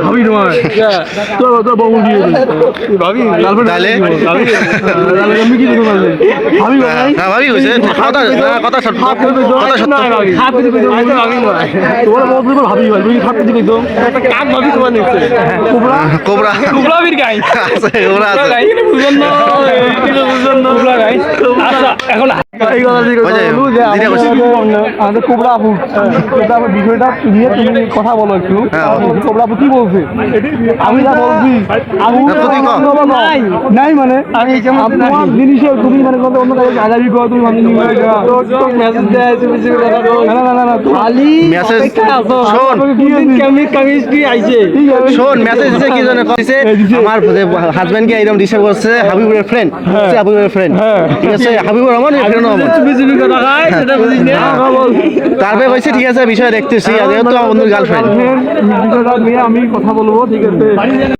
ভাবি নয় তোর বউ দিয়ে ভাবি তাহলে আমি কি দেখো ভাবি ভাই হ্যাঁ ভাবি হয়েছে কথা কথা সত্য কথা সত্য হাত দিতে ভাবি নয় তোমার বউ তো ভাবি ভাই তুমি হাত দিতে কইতো একটা কাক ভাবি তোমার নিচ্ছে কোবরা কোবরা কোবরা বীর গাই আছে কোবরা আছে বুঝুন না কোবরা গাই আচ্ছা এখন এই কথা ঠিক আছে আমাদের কোবরা আপু বিষয়টা নিয়ে তুমি কথা বলো একটু কোবরা আপু কি বলছে আমি যা বলছি নাই মানে তোমার জিনিসে তুমি মানে অন্য কাছে আগামী করো তুমি মেসেজ দেয় শোন মেসেজ দিছে কি জানে কইছে আমার হাজবেন্ডকে এরকম ডিস্টার্ব করছে হাবিবের ফ্রেন্ড হাবিবের ফ্রেন্ড ঠিক আছে হাবিবুর রহমান ফ্রেন্ড তারপরে কইছে ঠিক আছে বিষয় দেখতেছি যেহেতু আমার বন্ধুর গার্লফ্রেন্ড আমি কথা বলবো ঠিক আছে